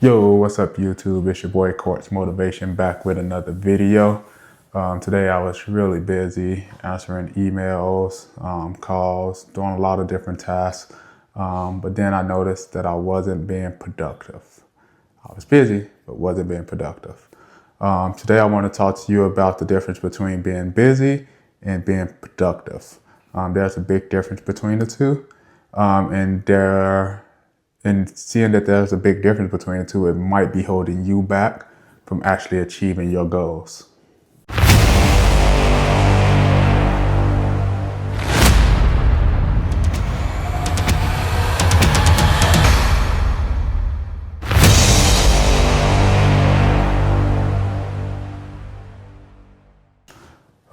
Yo, what's up YouTube? It's your boy Quartz Motivation back with another video. Today I was really busy answering emails, calls, doing a lot of different tasks. But then I noticed that I wasn't being productive. I was busy, but wasn't being productive. Today I want to talk to you about the difference between being busy and being productive. There's a big difference between the two. And seeing that there's a big difference between the two, it might be holding you back from actually achieving your goals.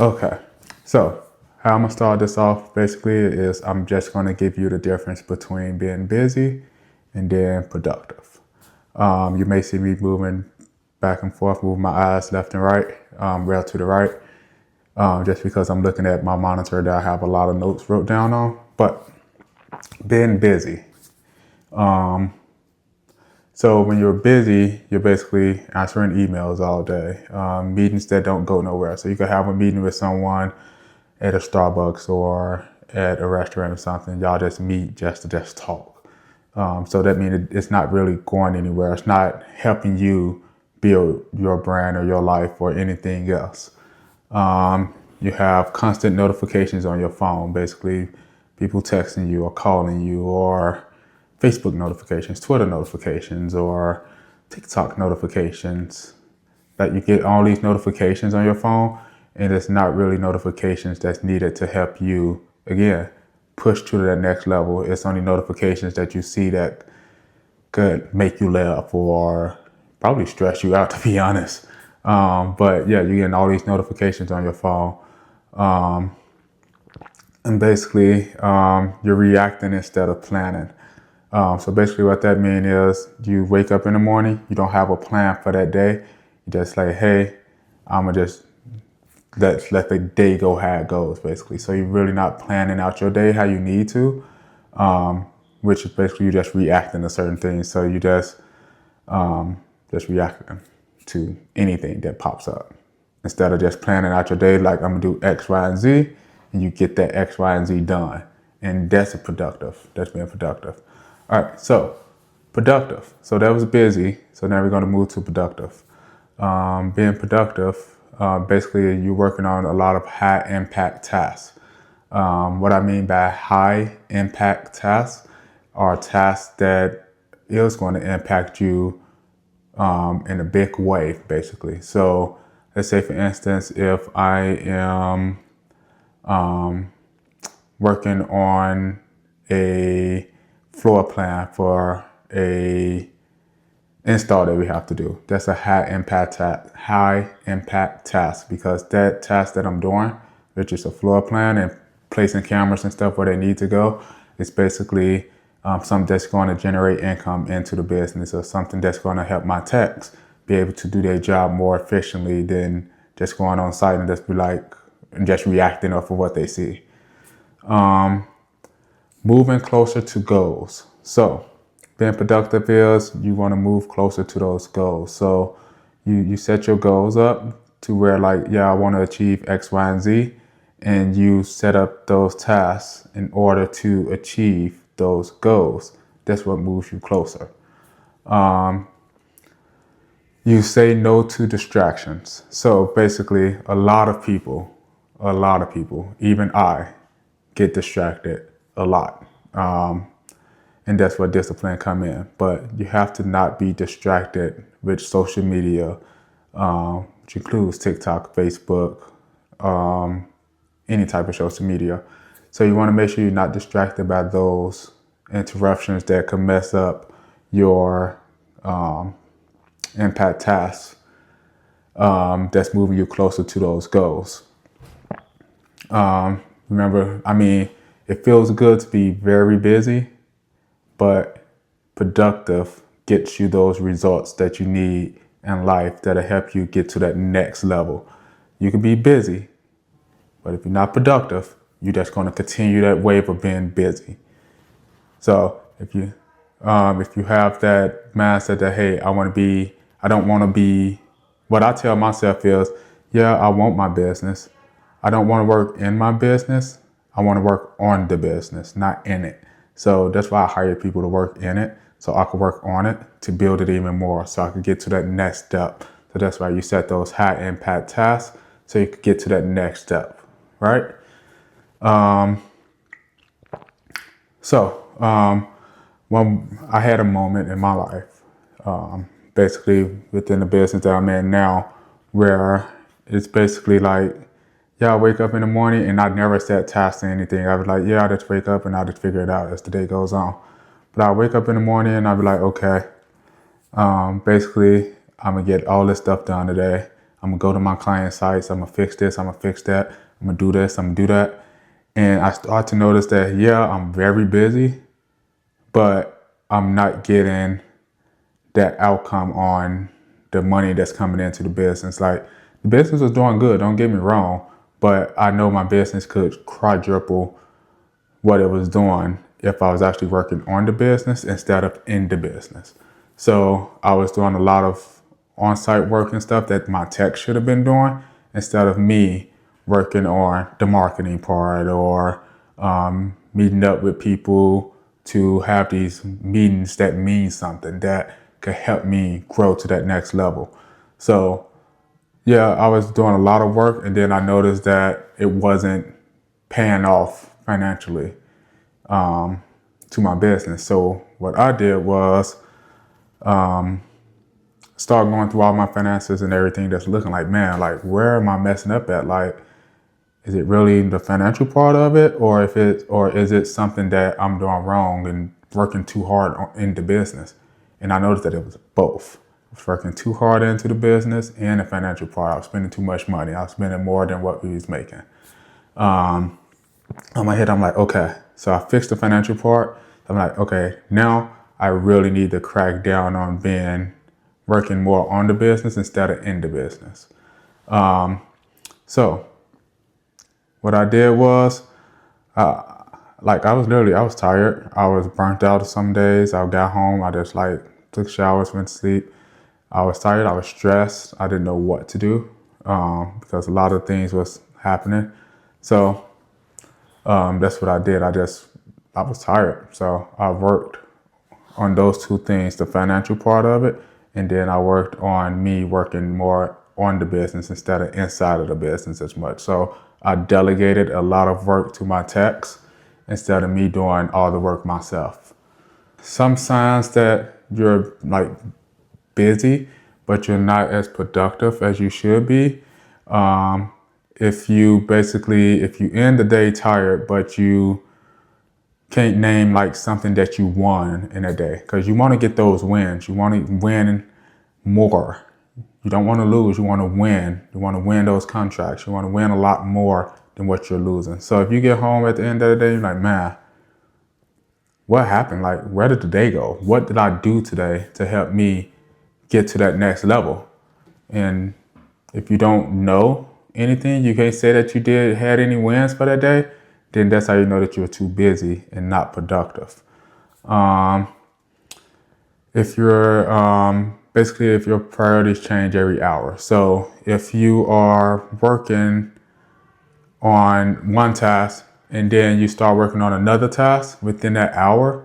Okay, so how I'm gonna start this off basically is I'm just gonna give you the difference between being busy and then productive. You may see me moving back and forth, moving my eyes left and right, rail to the right, just because I'm looking at my monitor that I have a lot of notes wrote down on. But being busy. So when you're busy, you're basically answering emails all day, meetings that don't go nowhere. So you could have a meeting with someone at a Starbucks or at a restaurant or something. Y'all just meet just to just talk. So that means it's not really going anywhere. It's not helping you build your brand or your life or anything else. You have constant notifications on your phone, basically people texting you or calling you, or Facebook notifications, Twitter notifications, or TikTok notifications. That you get all these notifications on your phone, and it's not really notifications that's needed to help you, again, push to that next level. It's only notifications that you see that could make you laugh or probably stress you out, to be honest. But yeah, you're getting all these notifications on your phone. And basically, you're reacting instead of planning. So basically what that means is you wake up in the morning, you don't have a plan for that day. You just like, hey, I'm gonna just let the day go how it goes, basically. So you're really not planning out your day how you need to, which is basically you just reacting to certain things. So you just reacting to anything that pops up. Instead of just planning out your day, like I'm gonna do X, Y, and Z, and you get that X, Y, and Z done. And that's being productive. All right, so productive. So that was busy. So now we're gonna move to productive. Being productive, basically you're working on a lot of high impact tasks. What I mean by high impact tasks are tasks that is going to impact you in a big way, basically. So let's say, for instance, if I am working on a floor plan for a install that we have to do, that's a high impact task, because that task that I'm doing, which is a floor plan and placing cameras and stuff where they need to go, is basically something that's going to generate income into the business, or something that's going to help my techs be able to do their job more efficiently than just going on site and just be like, and just reacting off of what they see. Moving closer to goals. So being productive is you want to move closer to those goals. So you set your goals up to where, like, yeah, I want to achieve X, Y, and Z. And you set up those tasks in order to achieve those goals. That's what moves you closer. You say no to distractions. So basically, a lot of people, even I, get distracted a lot. And that's where discipline come in. But you have to not be distracted with social media, which includes TikTok, Facebook, any type of social media. So you want to make sure you're not distracted by those interruptions that can mess up your impact tasks that's moving you closer to those goals. Remember, I mean, it feels good to be very busy, but productive gets you those results that you need in life that'll help you get to that next level. You can be busy, but if you're not productive, you're just going to continue that wave of being busy. So if you If you have that mindset that, hey, I don't want to be, what I tell myself is, yeah, I want my business. I don't want to work in my business. I want to work on the business, not in it. So that's why I hire people to work in it, so I could work on it to build it even more, so I could get to that next step. So that's why you set those high impact tasks, so you could get to that next step, right? So when I had a moment in my life, basically within the business that I'm in now, where it's basically like, yeah, I wake up in the morning and I never set tasks or anything. I was like, yeah, I just wake up and I just figure it out as the day goes on. But I wake up in the morning and I'll be like, okay, basically, I'm gonna get all this stuff done today. I'm gonna go to my client sites. I'm gonna fix this. I'm gonna fix that. I'm gonna do this. I'm gonna do that. And I start to notice that, yeah, I'm very busy, but I'm not getting that outcome on the money that's coming into the business. Like, the business was doing good, don't get me wrong, but I know my business could quadruple what it was doing if I was actually working on the business instead of in the business. So I was doing a lot of on-site work and stuff that my tech should have been doing, instead of me working on the marketing part, or meeting up with people to have these meetings that mean something, that could help me grow to that next level. So yeah, I was doing a lot of work, and then I noticed that it wasn't paying off financially to my business. So what I did was start going through all my finances and everything, that's looking like, man, like, where am I messing up at? Like, is it really the financial part of it, or is it something that I'm doing wrong and working too hard in the business? And I noticed that it was both. I was working too hard into the business and the financial part. I was spending too much money. I was spending more than what we was making. On my head, I'm like, okay. So I fixed the financial part. I'm like, okay, now I really need to crack down on working more on the business instead of in the business. So what I did was, I was tired. I was burnt out some days. I got home. I just like took showers, went to sleep. I was tired. I was stressed. I didn't know what to do, because a lot of things was happening. So that's what I did. I was tired. So I worked on those two things, the financial part of it, and then I worked on me working more on the business instead of inside of the business as much. So I delegated a lot of work to my techs instead of me doing all the work myself. Some signs that you're like busy, but you're not as productive as you should be. If you end the day tired, but you can't name like something that you won in a day, because you want to get those wins. You want to win more. You don't want to lose. You want to win. You want to win those contracts. You want to win a lot more than what you're losing. So if you get home at the end of the day, you're like, man, what happened? Like, where did the day go? What did I do today to help me get to that next level? And if you don't know anything, you can't say that you had any wins for that day, then that's how you know that you're too busy and not productive. If your priorities change every hour. So if you are working on one task and then you start working on another task within that hour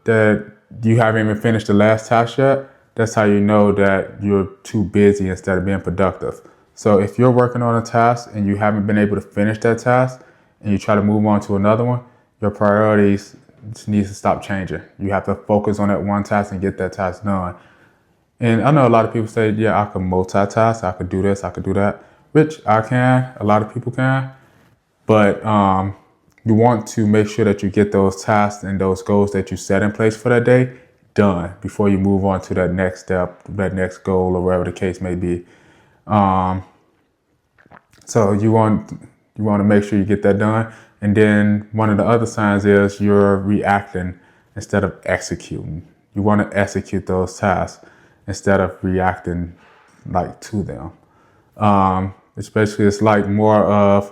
that you haven't even finished the last task yet, that's how you know that you're too busy instead of being productive. So if you're working on a task and you haven't been able to finish that task and you try to move on to another one, your priorities just need to stop changing. You have to focus on that one task and get that task done. And I know a lot of people say, yeah, I can multitask, I could do this, I could do that, which I can, a lot of people can. But you want to make sure that you get those tasks and those goals that you set in place for that day done before you move on to that next step, that next goal, or whatever the case may be. So you want to make sure you get that done. And then one of the other signs is you're reacting instead of executing. You want to execute those tasks instead of reacting like to them. Especially, it's like more of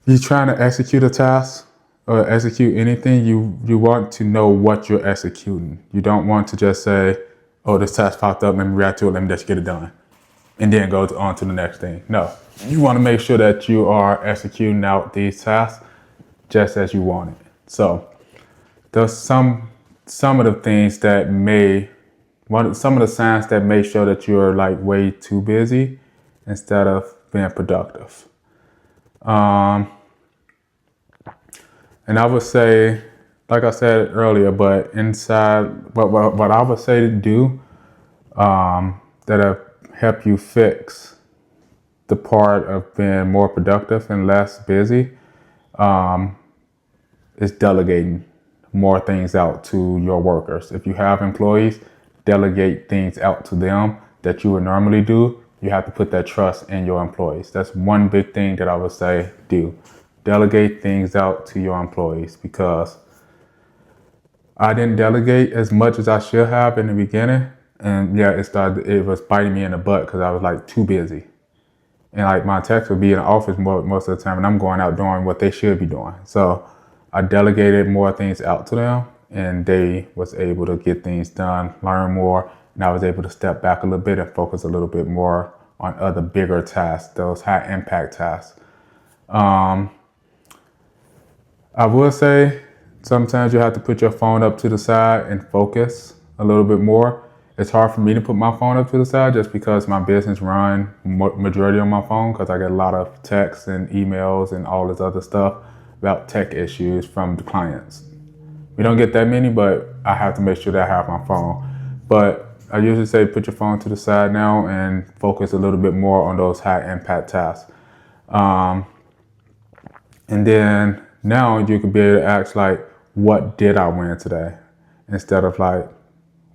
you trying to execute a task, execute anything, you want to know what you're executing. You don't want to just say, oh, this task popped up, let me react to it, let me just get it done, and then go on to the next thing. No, you want to make sure that you are executing out these tasks just as you want it. So there's some of the things that some of the signs that may show that you're like way too busy instead of being productive. And I would say, like I said earlier, but inside, what I would say to do that'll help you fix the part of being more productive and less busy is delegating more things out to your workers. If you have employees, delegate things out to them that you would normally do. You have to put that trust in your employees. That's one big thing that I would say do. Delegate things out to your employees, because I didn't delegate as much as I should have in the beginning. And yeah, it was biting me in the butt because I was like too busy. And like my techs would be in the office most of the time, and I'm going out doing what they should be doing. So I delegated more things out to them, and they was able to get things done, learn more, and I was able to step back a little bit and focus a little bit more on other bigger tasks, those high impact tasks. I will say sometimes you have to put your phone up to the side and focus a little bit more. It's hard for me to put my phone up to the side just because my business run majority on my phone, because I get a lot of texts and emails and all this other stuff about tech issues from the clients. We don't get that many, but I have to make sure that I have my phone. But I usually say put your phone to the side now and focus a little bit more on those high impact tasks. And then now you could be able to ask like, what did I win today? Instead of like,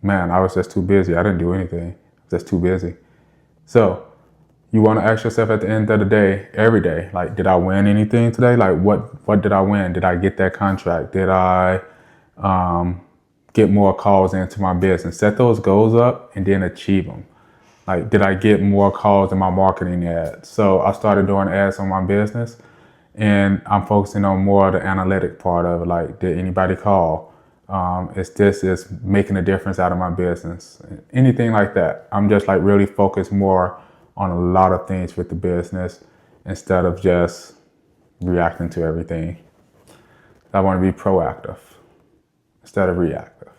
man, I was just too busy. I didn't do anything. I was just too busy. So you want to ask yourself at the end of the day, every day, like, did I win anything today? Like, what did I win? Did I get that contract? Did I get more calls into my business? Set those goals up and then achieve them. Like, did I get more calls in my marketing ads? So I started doing ads on my business, and I'm focusing on more of the analytic part of it. Like, did anybody call? Is making a difference out of my business? Anything like that. I'm just like really focused more on a lot of things with the business instead of just reacting to everything. I want to be proactive instead of reactive.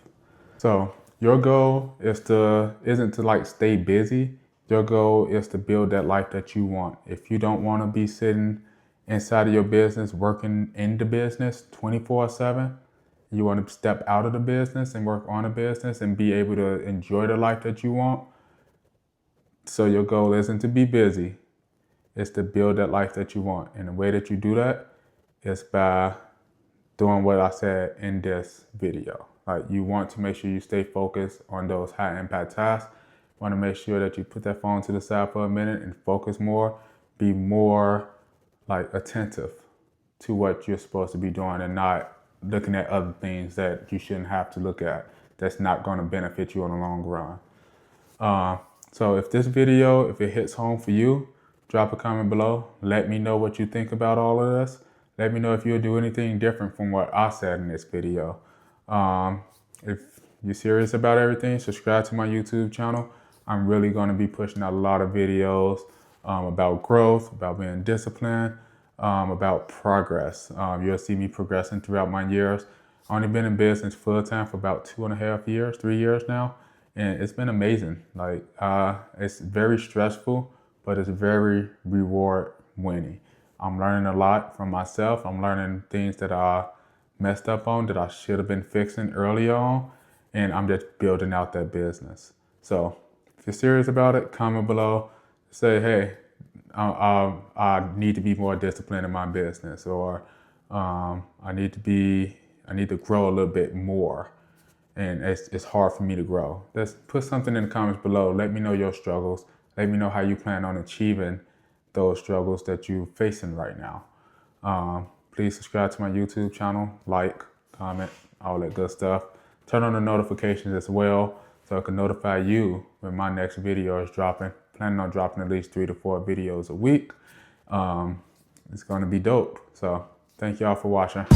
So your goal isn't to like stay busy. Your goal is to build that life that you want. If you don't want to be sitting inside of your business, working in the business 24/7, you want to step out of the business and work on a business and be able to enjoy the life that you want. So your goal isn't to be busy, it's to build that life that you want. And the way that you do that is by doing what I said in this video. Like, you want to make sure you stay focused on those high impact tasks. You want to make sure that you put that phone to the side for a minute and focus more, be more like attentive to what you're supposed to be doing and not looking at other things that you shouldn't have to look at, that's not going to benefit you in the long run. So if this video, if it hits home for you, drop a comment below. Let me know what you think about all of this. Let me know if you'll do anything different from what I said in this video. If you're serious about everything, subscribe to my YouTube channel. I'm really going to be pushing out a lot of videos about growth, about being disciplined, about progress. You'll see me progressing throughout my years. I've only been in business full time for about 2.5 years, 3 years now. And it's been amazing. Like, it's very stressful, but it's very reward winning. I'm learning a lot from myself. I'm learning things that I messed up on, that I should have been fixing earlier on. And I'm just building out that business. So if you're serious about it, comment below. Say, hey, I need to be more disciplined in my business, or I need to grow a little bit more. And it's hard for me to grow. Just put something in the comments below. Let me know your struggles. Let me know how you plan on achieving those struggles that you're facing right now. Please subscribe to my YouTube channel, like, comment, all that good stuff. Turn on the notifications as well so I can notify you when my next video is dropping. Planning on dropping at least 3 to 4 videos a week. It's going to be dope. So thank y'all for watching.